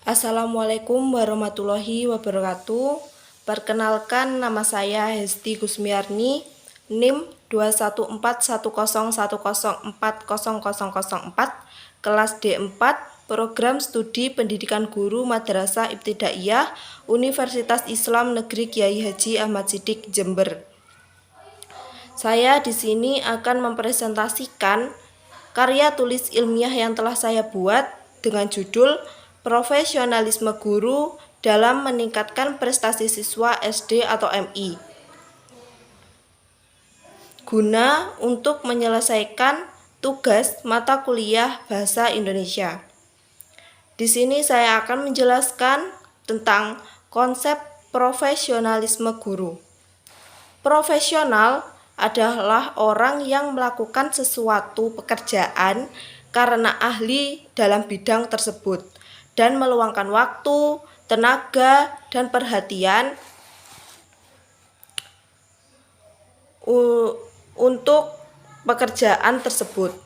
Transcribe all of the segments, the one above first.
Assalamualaikum warahmatullahi wabarakatuh. Perkenalkan, nama saya Hesti Gusmiarni, NIM 21410104004, kelas D4, Program Studi Pendidikan Guru Madrasah Ibtidaiyah Universitas Islam Negeri Kiai Haji Ahmad Siddiq, Jember. Saya di sini akan mempresentasikan karya tulis ilmiah yang telah saya buat dengan judul Profesionalisme Guru dalam Meningkatkan Prestasi Siswa SD atau MI, guna untuk menyelesaikan tugas mata kuliah Bahasa Indonesia. Di sini saya akan menjelaskan tentang konsep profesionalisme guru. Profesional adalah orang yang melakukan sesuatu pekerjaan karena ahli dalam bidang tersebut dan meluangkan waktu, tenaga, dan perhatian untuk pekerjaan tersebut.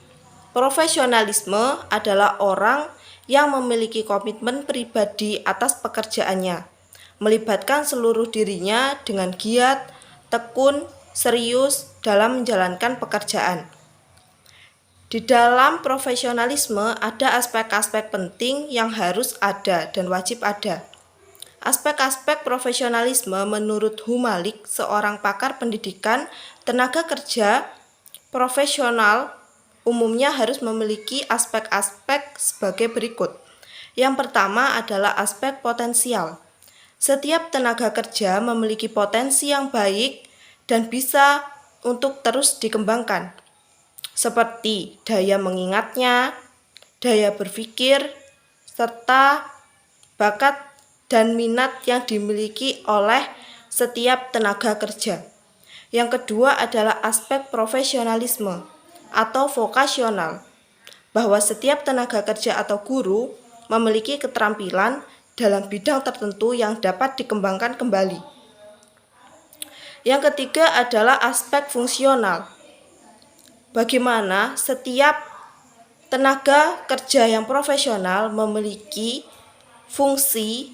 Profesionalisme adalah orang yang memiliki komitmen pribadi atas pekerjaannya, melibatkan seluruh dirinya dengan giat, tekun, serius dalam menjalankan pekerjaan. Di dalam profesionalisme ada aspek-aspek penting yang harus ada dan wajib ada. Aspek-aspek profesionalisme menurut Humalik, seorang pakar pendidikan tenaga kerja profesional umumnya harus memiliki aspek-aspek sebagai berikut. Yang pertama adalah aspek potensial. Setiap tenaga kerja memiliki potensi yang baik dan bisa untuk terus dikembangkan, seperti daya mengingatnya, daya berpikir, serta bakat dan minat yang dimiliki oleh setiap tenaga kerja. Yang kedua adalah aspek profesionalisme atau vokasional, bahwa setiap tenaga kerja atau guru memiliki keterampilan dalam bidang tertentu yang dapat dikembangkan kembali. Yang ketiga adalah aspek fungsional, bagaimana setiap tenaga kerja yang profesional memiliki fungsi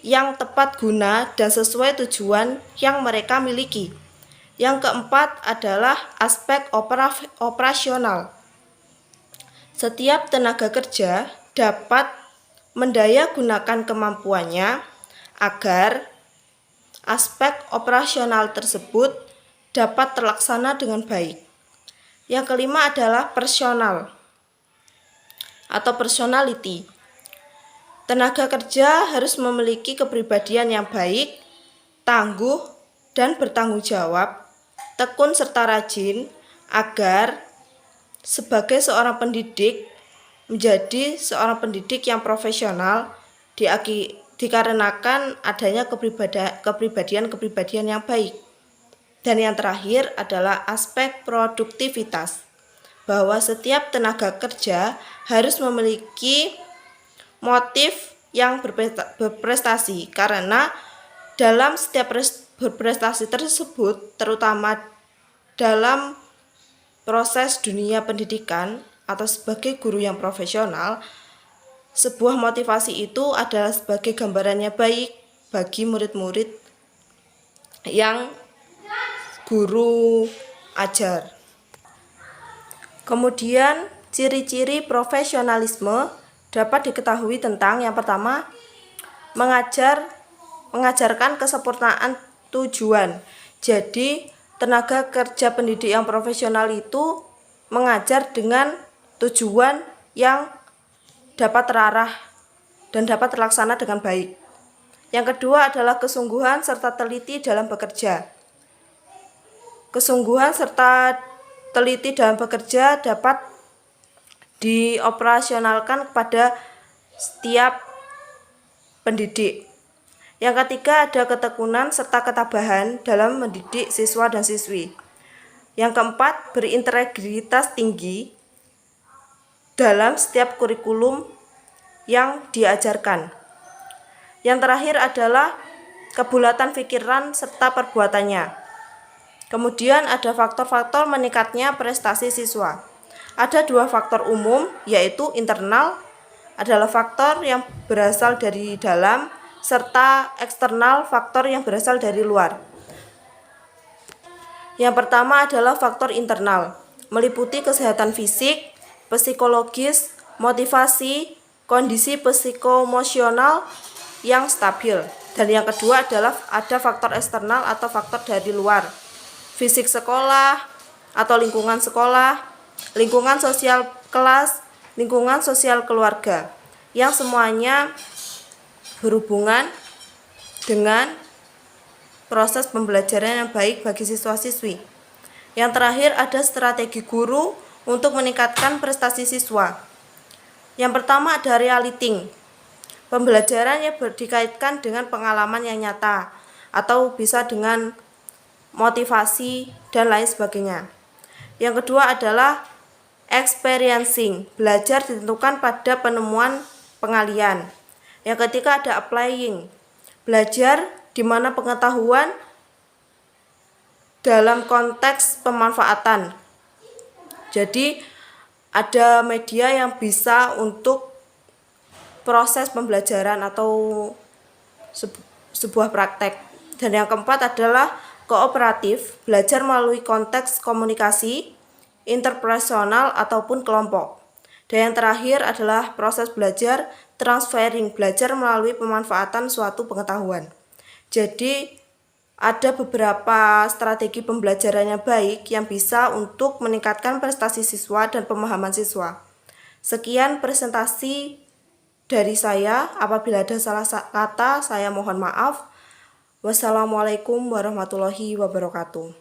yang tepat guna dan sesuai tujuan yang mereka miliki. Yang keempat adalah aspek operasional. Setiap tenaga kerja dapat mendayagunakan kemampuannya agar aspek operasional tersebut dapat terlaksana dengan baik. Yang kelima adalah personal atau personality. Tenaga kerja harus memiliki kepribadian yang baik, tangguh, dan bertanggung jawab, tekun serta rajin, agar sebagai seorang pendidik menjadi seorang pendidik yang profesional dikarenakan adanya kepribadian yang baik. Dan yang terakhir adalah aspek produktivitas, bahwa setiap tenaga kerja harus memiliki motif yang berprestasi, karena dalam setiap berprestasi tersebut, terutama dalam proses dunia pendidikan atau sebagai guru yang profesional, sebuah motivasi itu adalah sebagai gambarannya baik bagi murid-murid yang guru ajar. Kemudian ciri-ciri profesionalisme dapat diketahui tentang yang pertama, mengajarkan kesempurnaan tujuan. Jadi tenaga kerja pendidik yang profesional itu mengajar dengan tujuan yang dapat terarah dan dapat terlaksana dengan baik. Yang kedua adalah kesungguhan serta teliti dalam bekerja. Kesungguhan serta teliti dalam bekerja dapat dioperasionalkan kepada setiap pendidik. Yang ketiga ada ketekunan serta ketabahan dalam mendidik siswa dan siswi. Yang keempat, berintegritas tinggi dalam setiap kurikulum yang diajarkan. Yang terakhir adalah kebulatan pikiran serta perbuatannya. Kemudian ada faktor-faktor meningkatnya prestasi siswa. Ada dua faktor umum, yaitu internal adalah faktor yang berasal dari dalam, serta eksternal, faktor yang berasal dari luar. Yang pertama adalah faktor internal, meliputi kesehatan fisik, psikologis, motivasi, kondisi psikoemosional yang stabil. Dan yang kedua adalah ada faktor eksternal atau faktor dari luar, fisik sekolah atau lingkungan sekolah, lingkungan sosial kelas, lingkungan sosial keluarga, yang semuanya berhubungan dengan proses pembelajaran yang baik bagi siswa-siswi. Yang terakhir ada strategi guru untuk meningkatkan prestasi siswa. Yang pertama ada reality. Pembelajaran yang dikaitkan dengan pengalaman yang nyata atau bisa dengan motivasi dan lain sebagainya. Yang kedua adalah experiencing, belajar ditentukan pada penemuan pengalian. Yang ketiga ada applying, belajar di mana pengetahuan dalam konteks pemanfaatan. Jadi ada media yang bisa untuk proses pembelajaran atau sebuah praktek. Dan yang keempat adalah kooperatif, belajar melalui konteks komunikasi, interpersonal ataupun kelompok. Dan yang terakhir adalah proses belajar transferring, belajar melalui pemanfaatan suatu pengetahuan. Jadi ada beberapa strategi pembelajaran yang baik yang bisa untuk meningkatkan prestasi siswa dan pemahaman siswa. Sekian presentasi dari saya. Apabila ada salah kata, saya mohon maaf. Wassalamualaikum warahmatullahi wabarakatuh.